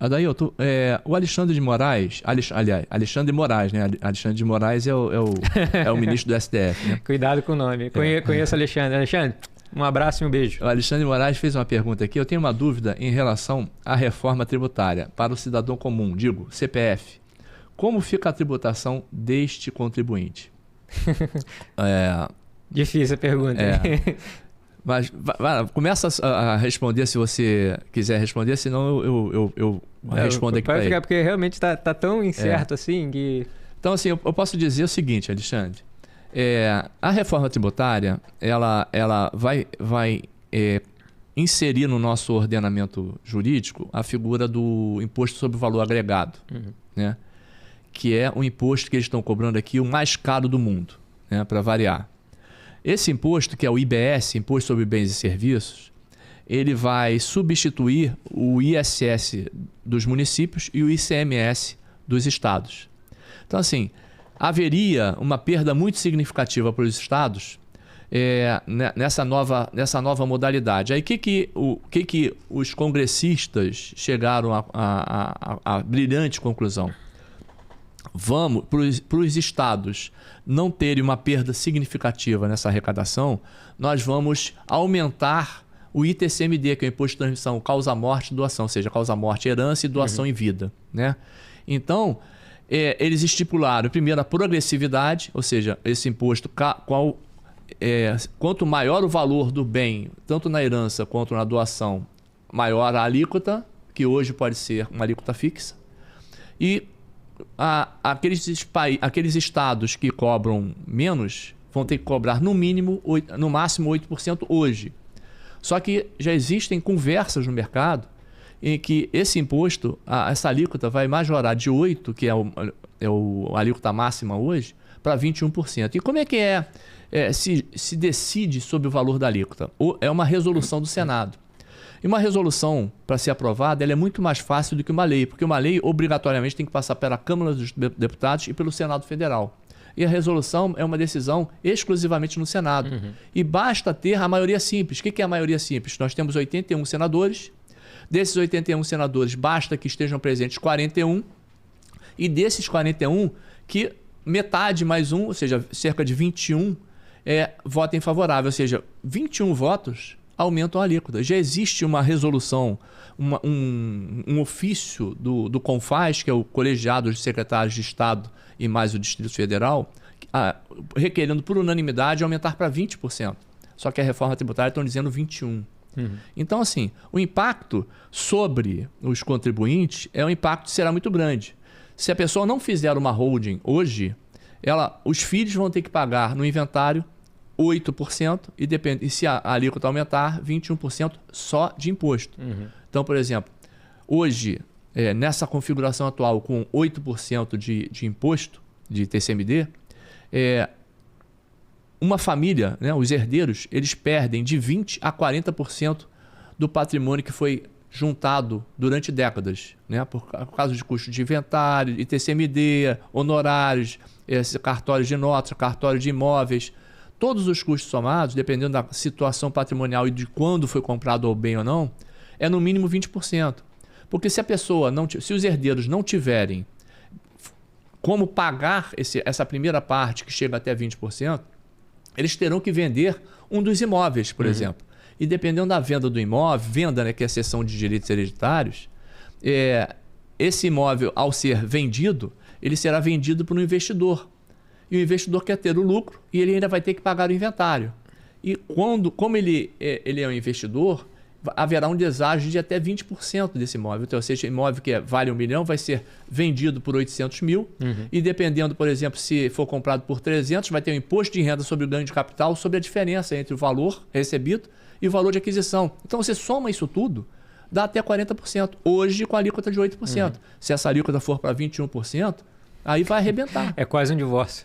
Adailton, o Alexandre de Moraes, aliás, Alexandre de Moraes, né? Alexandre de Moraes é o ministro do STF, né? Cuidado com o nome. Conheço o Alexandre. Alexandre, um abraço e um beijo. O Alexandre de Moraes fez uma pergunta aqui. Eu tenho uma dúvida em relação à reforma tributária para o cidadão comum, digo, CPF. Como fica a tributação deste contribuinte? Difícil a pergunta. Mas começa a responder se você quiser responder, senão eu respondo aqui para ele. Porque realmente está tão incerto assim que... Então, assim, eu posso dizer o seguinte, Alexandre. A reforma tributária, ela vai inserir no nosso ordenamento jurídico a figura do imposto sobre o valor agregado, né? Que é o imposto que eles estão cobrando aqui, o mais caro do mundo, né? Para variar. Esse imposto, que é o IBS, Imposto sobre Bens e Serviços, ele vai substituir o ISS dos municípios e o ICMS dos estados. Então, assim, haveria uma perda muito significativa para os estados nessa nova modalidade. Aí, o que os congressistas chegaram à brilhante conclusão? Vamos, para os estados não terem uma perda significativa nessa arrecadação, nós vamos aumentar o ITCMD, que é o Imposto de Transmissão, causa-morte e doação, ou seja, causa-morte, herança e doação em vida, né? Então, eles estipularam, primeiro, a progressividade, ou seja, esse imposto, quanto maior o valor do bem, tanto na herança quanto na doação, maior a alíquota, que hoje pode ser uma alíquota fixa, e aqueles estados que cobram menos vão ter que cobrar no máximo 8% hoje. Só que já existem conversas no mercado em que esse imposto, essa alíquota vai majorar de 8%, que é a alíquota máxima hoje, para 21%. E como é que se decide sobre o valor da alíquota? É uma resolução do Senado. E uma resolução, para ser aprovada, ela é muito mais fácil do que uma lei, porque uma lei obrigatoriamente tem que passar pela Câmara dos Deputados e pelo Senado Federal. E a resolução é uma decisão exclusivamente no Senado. E basta ter a maioria simples. O que é a maioria simples? Nós temos 81 senadores. Desses 81 senadores, basta que estejam presentes 41. E desses 41, que metade mais um, ou seja, cerca de 21, votem favorável. Ou seja, 21 votos aumentam a alíquota. Já existe uma resolução, um ofício do CONFAS, que é o Colegiado de Secretários de Estado e mais o Distrito Federal, requerendo por unanimidade aumentar para 20%. Só que a reforma tributária estão dizendo 21%. Então, assim, o impacto sobre os contribuintes um impacto será muito grande. Se a pessoa não fizer uma holding hoje, os filhos vão ter que pagar no inventário 8% e se a alíquota aumentar, 21% só de imposto. Então, por exemplo, hoje, nessa configuração atual com 8% de imposto, de TCMD, uma família, né, os herdeiros, eles perdem de 20% a 40% do patrimônio que foi juntado durante décadas, né, por causa de custos de inventário, ITCMD, honorários, cartórios de notas, cartório de imóveis. Todos os custos somados, dependendo da situação patrimonial e de quando foi comprado o bem ou não, é no mínimo 20%. Porque se os herdeiros não tiverem como pagar essa primeira parte, que chega até 20%, eles terão que vender um dos imóveis, por exemplo. E dependendo da venda do imóvel, né, que é a cessão de direitos hereditários, esse imóvel, ao ser vendido, ele será vendido para um investidor. E o investidor quer ter o lucro e ele ainda vai ter que pagar o inventário. E como ele é um investidor, haverá um deságio de até 20% desse imóvel. Então, ou seja, imóvel que vale 1 milhão vai ser vendido por 800 mil. E dependendo, por exemplo, se for comprado por 300, vai ter um imposto de renda sobre o ganho de capital, sobre a diferença entre o valor recebido e o valor de aquisição. Então, você soma isso tudo, dá até 40%. Hoje, com a alíquota de 8%. Se essa alíquota for para 21%, aí vai arrebentar. É quase um divórcio.